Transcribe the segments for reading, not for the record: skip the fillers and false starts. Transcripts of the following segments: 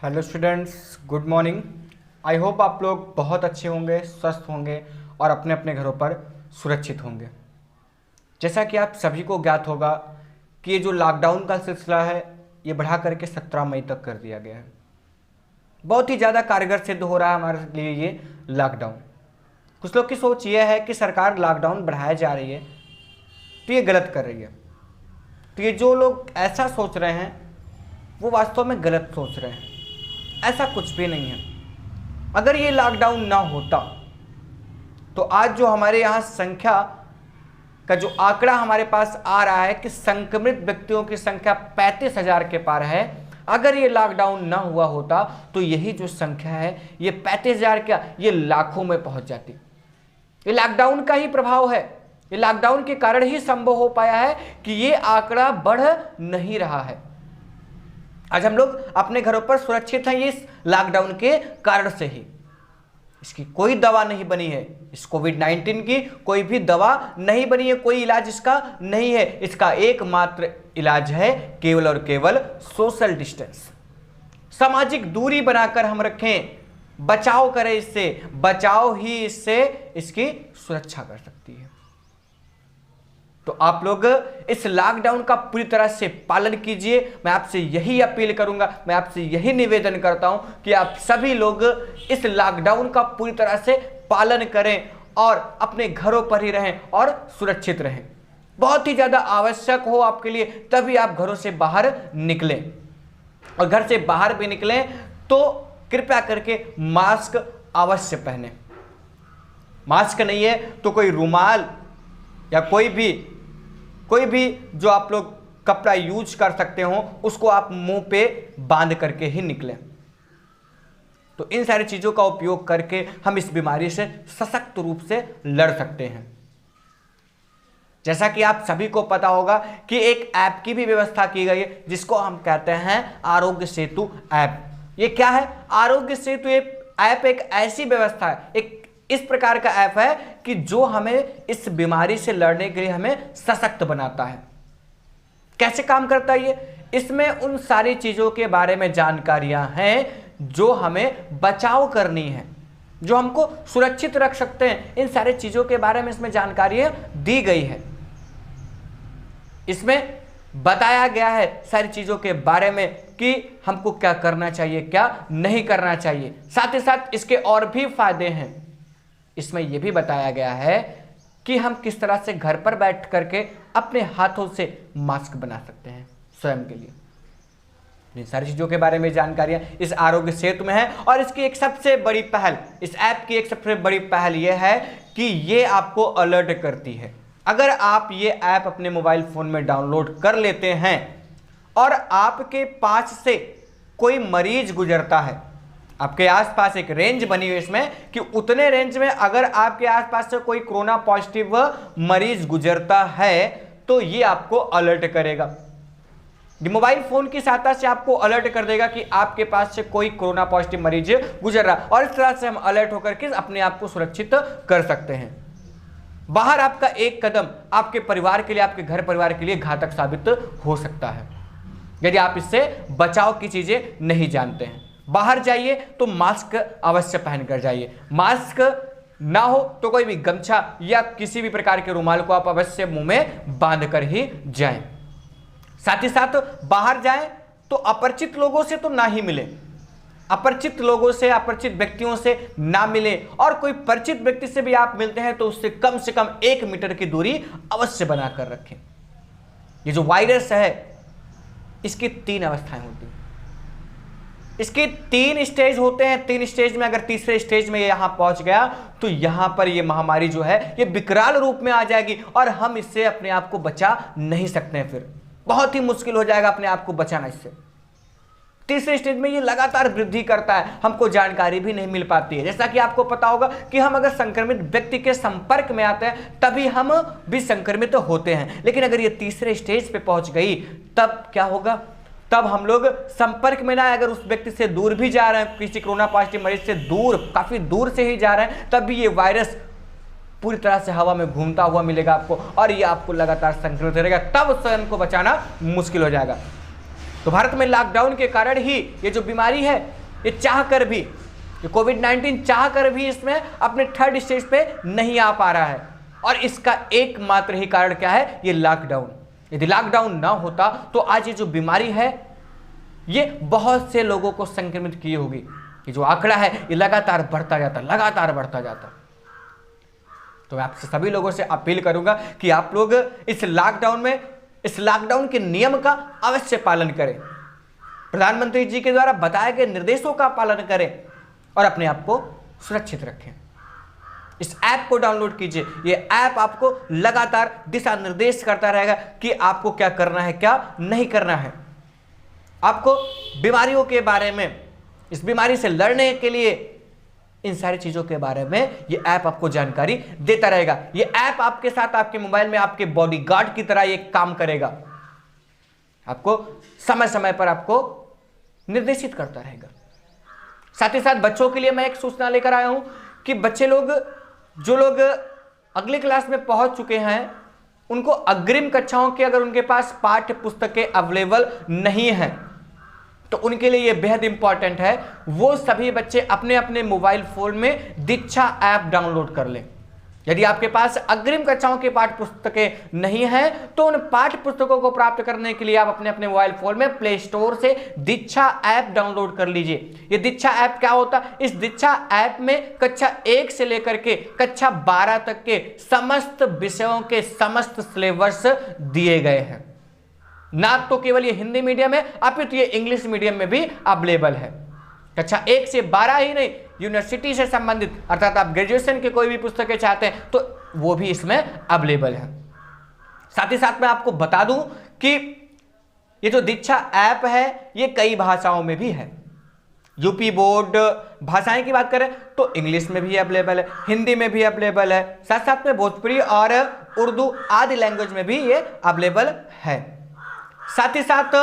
Hello students, good morning. I hope आप लोग बहुत अच्छे होंगे, स्वस्थ होंगे और अपने अपने घरों पर सुरक्षित होंगे। जैसा कि आप सभी को ज्ञात होगा कि ये जो लॉकडाउन का सिलसिला है ये बढ़ा करके 17 मई तक कर दिया गया है। बहुत ही ज़्यादा कारगर सिद्ध हो रहा है हमारे लिए ये लॉकडाउन। कुछ लोग की सोच ये है कि सरकार लॉकडाउन बढ़ाया जा रही है तो ये गलत कर रही है। तो ये जो लोग ऐसा सोच रहे हैं वो वास्तव में गलत सोच रहे हैं। ऐसा कुछ भी नहीं है। अगर ये लॉकडाउन ना होता तो आज जो हमारे यहाँ संख्या का जो आंकड़ा हमारे पास आ रहा है कि संक्रमित व्यक्तियों की संख्या 35,000 के पार है, अगर ये लॉकडाउन ना हुआ होता तो यही जो संख्या है ये 35,000 क्या, ये लाखों में पहुंच जाती। ये लॉकडाउन का ही प्रभाव है। ये लॉकडाउन के कारण ही संभव हो पाया है कि ये आंकड़ा बढ़ नहीं रहा है। आज हम लोग अपने घरों पर सुरक्षित हैं, ये इस लॉकडाउन के कारण से ही। इसकी कोई दवा नहीं बनी है, इस कोविड-19 की कोई भी दवा नहीं बनी है, कोई इलाज इसका नहीं है। इसका एकमात्र इलाज है केवल और केवल सोशल डिस्टेंस। सामाजिक दूरी बनाकर हम रखें, बचाव करें। इससे बचाव ही इससे इसकी सुरक्षा कर सकती है। तो आप लोग इस लॉकडाउन का पूरी तरह से पालन कीजिए। मैं आपसे यही अपील करूंगा, मैं आपसे यही निवेदन करता हूं कि आप सभी लोग इस लॉकडाउन का पूरी तरह से पालन करें और अपने घरों पर ही रहें और सुरक्षित रहें। बहुत ही ज़्यादा आवश्यक हो आपके लिए तभी आप घरों से बाहर निकलें, और घर से बाहर भी निकलें तो कृपया करके मास्क अवश्य पहनें। मास्क नहीं है तो कोई रुमाल या कोई भी जो आप लोग कपड़ा यूज कर सकते हो उसको आप मुंह पे बांध करके ही निकलें। तो इन सारी चीजों का उपयोग करके हम इस बीमारी से सशक्त रूप से लड़ सकते हैं। जैसा कि आप सभी को पता होगा कि एक ऐप की भी व्यवस्था की गई है जिसको हम कहते हैं आरोग्य सेतु ऐप। ये क्या है? आरोग्य सेतु ऐप एक ऐसी व्यवस्था है, एक इस प्रकार का ऐप है कि जो हमें इस बीमारी से लड़ने के लिए हमें सशक्त बनाता है। कैसे काम करता है ये? इसमें उन सारी चीजों के बारे में जानकारियां हैं जो हमें बचाव करनी है, जो हमको सुरक्षित रख सकते हैं। इन सारी चीजों के बारे में इसमें जानकारियां दी गई है। इसमें बताया गया है सारी चीजों के बारे में कि हमको क्या करना चाहिए, क्या नहीं करना चाहिए। साथ ही साथ इसके और भी फायदे हैं। इसमें यह भी बताया गया है कि हम किस तरह से घर पर बैठ करके अपने हाथों से मास्क बना सकते हैं स्वयं के लिए। इन सारी चीजों के बारे में जानकारियां इस आरोग्य सेतु में है। और इसकी एक सबसे बड़ी पहल, इस ऐप की एक सबसे बड़ी पहल यह है कि ये आपको अलर्ट करती है। अगर आप ये ऐप अपने मोबाइल फोन में डाउनलोड कर लेते हैं और आपके पास से कोई मरीज गुजरता है, आपके आसपास एक रेंज बनी हुई है इसमें कि उतने रेंज में अगर आपके आसपास से कोई कोरोना पॉजिटिव मरीज गुजरता है तो ये आपको अलर्ट करेगा। मोबाइल फोन की सहायता से आपको अलर्ट कर देगा कि आपके पास से कोई कोरोना पॉजिटिव मरीज गुजर रहा है, और इस तरह से हम अलर्ट होकर के अपने आप को सुरक्षित कर सकते हैं। बाहर आपका एक कदम आपके परिवार के लिए, आपके घर परिवार के लिए घातक साबित हो सकता है यदि आप इससे बचाव की चीजें नहीं जानते हैं। बाहर जाइए तो मास्क अवश्य पहनकर जाइए। मास्क ना हो तो कोई भी गमछा या किसी भी प्रकार के रुमाल को आप अवश्य मुंह में बांध कर ही जाएं। साथ ही साथ बाहर जाएं तो अपरिचित लोगों से तो ना ही मिलें, अपरिचित लोगों से, अपरिचित व्यक्तियों से ना मिलें, और कोई परिचित व्यक्ति से भी आप मिलते हैं तो उससे कम 1 मीटर की दूरी अवश्य बनाकर रखें। ये जो वायरस है इसकी 3 अवस्थाएं होती हैं, इसके 3 स्टेज होते हैं। 3 स्टेज में अगर तीसरे स्टेज में यहां पहुंच गया तो यहां पर यह महामारी जो है ये विकराल रूप में आ जाएगी और हम इससे अपने आप को बचा नहीं सकते हैं। फिर बहुत ही मुश्किल हो जाएगा अपने आप को बचाना इससे। तीसरे स्टेज में ये लगातार वृद्धि करता है, हमको जानकारी भी नहीं मिल पाती है। जैसा कि आपको पता होगा कि हम अगर संक्रमित व्यक्ति के संपर्क में आते हैं तभी हम भी संक्रमित होते हैं, लेकिन अगर ये तीसरे स्टेज पे पहुंच गई तब क्या होगा? तब हम लोग संपर्क में ना, अगर उस व्यक्ति से दूर भी जा रहे हैं, किसी कोरोना पॉजिटिव मरीज से दूर, काफी दूर से ही जा रहे हैं, तब भी ये वायरस पूरी तरह से हवा में घूमता हुआ मिलेगा आपको और ये आपको लगातार संक्रमित रहेगा। तब स्वयं को बचाना मुश्किल हो जाएगा। तो भारत में लॉकडाउन के कारण ही ये जो बीमारी है, ये चाह कर भी, ये कोविड-19 चाह कर भी इसमें अपने थर्ड स्टेज पे नहीं आ पा रहा है। और इसका एकमात्र ही कारण क्या है? ये लॉकडाउन। यदि लॉकडाउन ना होता तो आज ये जो बीमारी है ये बहुत से लोगों को संक्रमित किए होगी। ये जो आंकड़ा है ये लगातार बढ़ता जाता, लगातार बढ़ता जाता। तो मैं आपसे सभी लोगों से अपील करूंगा कि आप लोग इस लॉकडाउन में, इस लॉकडाउन के नियम का अवश्य पालन करें, प्रधानमंत्री जी के द्वारा बताए गए निर्देशों का पालन करें और अपने आप को सुरक्षित रखें। इस ऐप को डाउनलोड कीजिए। ये ऐप आपको लगातार दिशा निर्देश करता रहेगा कि आपको क्या करना है, क्या नहीं करना है। आपको बीमारियों के बारे में, इस बीमारी से लड़ने के लिए, इन सारी चीजों के बारे में ये ऐप आपको जानकारी देता रहेगा। ये ऐप आपके साथ, आपके मोबाइल में आपके बॉडीगार्ड की तरह ये काम करेगा। आपको समय समय पर आपको निर्देशित करता रहेगा। साथ ही साथ बच्चों के लिए मैं एक सूचना लेकर आया हूं कि बच्चे लोग, जो लोग अगली क्लास में पहुंच चुके हैं, उनको अग्रिम कक्षाओं के अगर उनके पास पाठ्य पुस्तकें अवेलेबल नहीं हैं तो उनके लिए यह बेहद इंपॉर्टेंट है, वो सभी बच्चे अपने अपने मोबाइल फोन में दीक्षा ऐप डाउनलोड कर लें। यदि आपके पास अग्रिम कक्षाओं की पाठ्य पुस्तकें नहीं हैं तो उन पाठ्य पुस्तकों को प्राप्त करने के लिए आप अपने अपने मोबाइल फोन में प्ले स्टोर से दीक्षा ऐप डाउनलोड कर लीजिए। ये दीक्षा ऐप क्या होता है? इस दीक्षा ऐप में कक्षा 1 से लेकर के कक्षा 12 तक के समस्त विषयों के समस्त सिलेबस दिए गए हैं। ना तो केवल ये हिंदी मीडियम है, अपितु ये इंग्लिश मीडियम में भी अवेलेबल है। कक्षा 1 से 12 ही नहीं, यूनिवर्सिटी से संबंधित अर्थात आप ग्रेजुएशन के कोई भी पुस्तकें चाहते हैं तो वो भी इसमें अवेलेबल है। साथ ही साथ मैं आपको बता दूं कि ये जो दीक्षा ऐप है ये कई भाषाओं में भी है। यूपी बोर्ड भाषाएं की बात करें तो इंग्लिश में भी अवेलेबल है, हिंदी में भी अवेलेबल है, साथ साथ में भोजपुरी और उर्दू आदि लैंग्वेज में भी ये अवेलेबल है। साथ ही साथ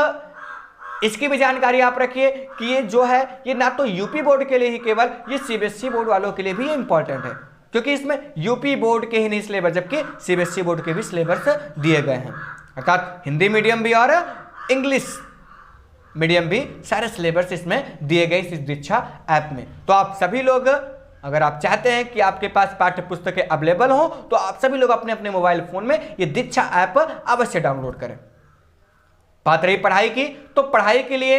इसकी भी जानकारी आप रखिए कि ये जो है ये ना तो यूपी बोर्ड के लिए ही केवल, ये सीबीएसई बोर्ड वालों के लिए भी ये इंपॉर्टेंट है, क्योंकि इसमें यूपी बोर्ड के ही नहीं सिलेबस जबकि सीबीएसई बोर्ड के भी सिलेबस दिए गए हैं। अर्थात हिंदी मीडियम भी और इंग्लिश मीडियम भी सारे सिलेबस इसमें दिए गए इस दीक्षा ऐप में। तो आप सभी लोग, अगर आप चाहते हैं कि आपके पास पाठ्य पुस्तकें अवेलेबल हो तो आप सभी लोग अपने अपने मोबाइल फोन में ये दीक्षा ऐप अवश्य डाउनलोड करें। बात रही पढ़ाई की, तो पढ़ाई के लिए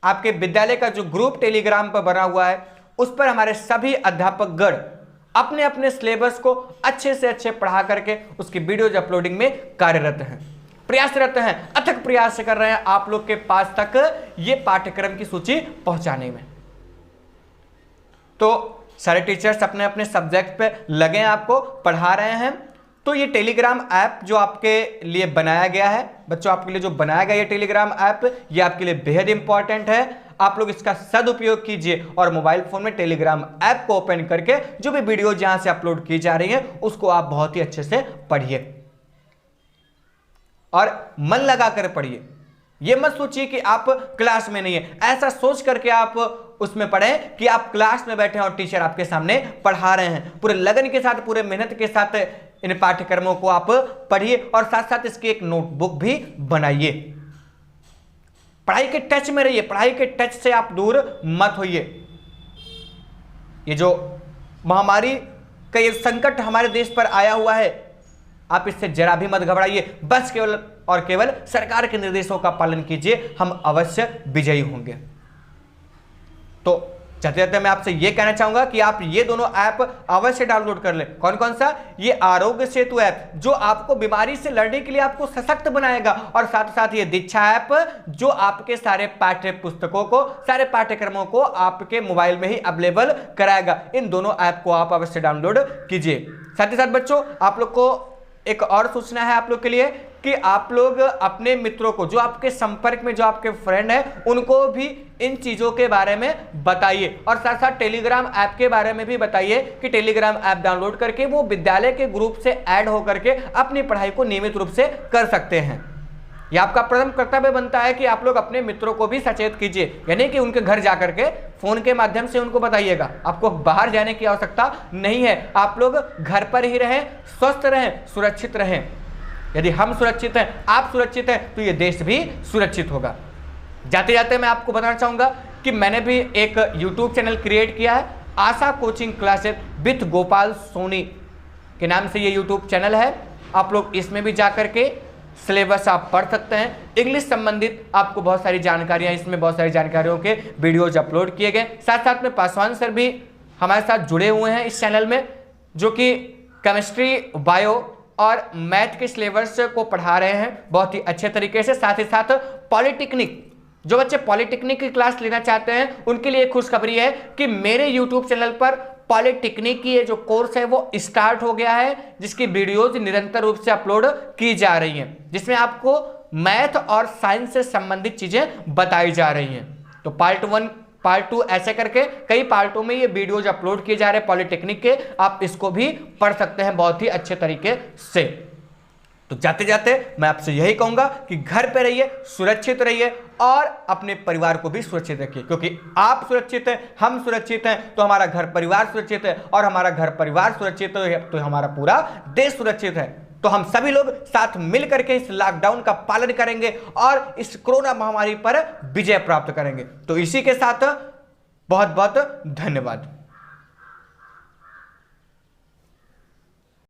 आपके विद्यालय का जो ग्रुप टेलीग्राम पर बना हुआ है उस पर हमारे सभी अध्यापकगण अपने अपने सिलेबस को अच्छे से अच्छे पढ़ा करके उसकी वीडियोज अपलोडिंग में कार्यरत हैं, प्रयासरत हैं, अथक प्रयास कर रहे हैं आप लोग के पास तक ये पाठ्यक्रम की सूची पहुंचाने में। तो सारे टीचर्स अपने अपने सब्जेक्ट पे लगे हैं, आपको पढ़ा रहे हैं। तो ये टेलीग्राम ऐप जो आपके लिए बनाया गया है, बच्चों आपके लिए जो बनाया गया ये टेलीग्राम ऐप, ये आपके लिए बेहद इंपॉर्टेंट है। आप लोग इसका सदुपयोग कीजिए और मोबाइल फोन में टेलीग्राम ऐप को ओपन करके जो भी वीडियो जहां से अपलोड की जा रही है उसको आप बहुत ही अच्छे से पढ़िए और मन लगा कर पढ़िए। ये मत सोचिए कि आप क्लास में नहीं है, ऐसा सोच करके आप उसमें पढ़ें कि आप क्लास में बैठे हैं और टीचर आपके सामने पढ़ा रहे हैं। पूरे लगन के साथ, पूरे मेहनत के साथ इन पाठ्यक्रमों को आप पढ़िए और साथ साथ इसकी एक नोटबुक भी बनाइए। पढ़ाई के टच में रहिए, पढ़ाई के टच से आप दूर मत होइए। ये जो महामारी का ये संकट हमारे देश पर आया हुआ है, आप इससे जरा भी मत घबराइए, बस केवल और केवल सरकार के निर्देशों का पालन कीजिए, हम अवश्य विजयी होंगे। तो जाते जाते मैं आपसे यह कहना चाहूंगा कि आप ये दोनों ऐप अवश्य डाउनलोड कर लें। कौन कौन सा? ये आरोग्य सेतु ऐप जो आपको बीमारी से लड़ने के लिए आपको सशक्त बनाएगा, और साथ साथ ये दीक्षा ऐप जो आपके सारे पाठ्य पुस्तकों को, सारे पाठ्यक्रमों को आपके मोबाइल में ही अवेलेबल कराएगा। इन दोनों ऐप को आप अवश्य डाउनलोड कीजिए। साथ ही साथ बच्चों, आप लोग को एक और सूचना है आप लोग के लिए कि आप लोग अपने मित्रों को, जो आपके संपर्क में जो आपके फ्रेंड हैं, उनको भी इन चीज़ों के बारे में बताइए और साथ साथ टेलीग्राम ऐप के बारे में भी बताइए कि टेलीग्राम ऐप डाउनलोड करके वो विद्यालय के ग्रुप से ऐड होकर के अपनी पढ़ाई को नियमित रूप से कर सकते हैं। यह आपका प्रथम कर्तव्य बनता है कि आप लोग अपने मित्रों को भी सचेत कीजिए, यानी कि उनके घर जाकर के फोन के माध्यम से उनको बताइएगा। आपको बाहर जाने की आवश्यकता नहीं है, आप लोग घर पर ही रहें, स्वस्थ रहें, सुरक्षित रहें। यदि हम सुरक्षित हैं, आप सुरक्षित हैं, तो ये देश भी सुरक्षित होगा। जाते जाते मैं आपको बताना चाहूँगा कि मैंने भी एक यूट्यूब चैनल क्रिएट किया है, Asha coaching classes with Gopal Soni के नाम से ये यूट्यूब चैनल है। आप लोग इसमें भी जा करके सिलेबस आप पढ़ सकते हैं। इंग्लिश संबंधित आपको बहुत सारी जानकारियां, इसमें बहुत सारी जानकारियों के वीडियोज अपलोड किए गए। साथ साथ में पासवान सर भी हमारे साथ जुड़े हुए हैं इस चैनल में, जो कि केमिस्ट्री, बायो और मैथ के सिलेबस को पढ़ा रहे हैं बहुत ही अच्छे तरीके से। साथ ही साथ पॉलिटेक्निक, जो बच्चे पॉलिटेक्निक की क्लास लेना चाहते हैं उनके लिए खुशखबरी है कि मेरे यूट्यूब चैनल पर पॉलिटेक्निक की ये जो कोर्स है वो स्टार्ट हो गया है, जिसकी वीडियोज निरंतर रूप से अपलोड की जा रही हैं, जिसमें आपको मैथ और साइंस से संबंधित चीजें बताई जा रही हैं। तो पार्ट 1, पार्ट 2 ऐसे करके कई पार्टों में ये वीडियोज अपलोड किए जा रहे हैं पॉलिटेक्निक के, आप इसको भी पढ़ सकते हैं बहुत ही अच्छे तरीके से। तो जाते जाते मैं आपसे यही कहूंगा कि घर पे रहिए, सुरक्षित रहिए और अपने परिवार को भी सुरक्षित रखिए, क्योंकि आप सुरक्षित हैं, हम सुरक्षित हैं तो हमारा घर परिवार सुरक्षित है, और हमारा घर परिवार सुरक्षित है तो हमारा पूरा देश सुरक्षित है। तो हम सभी लोग साथ मिल करके इस लॉकडाउन का पालन करेंगे और इस कोरोना महामारी पर विजय प्राप्त करेंगे। तो इसी के साथ बहुत बहुत धन्यवाद।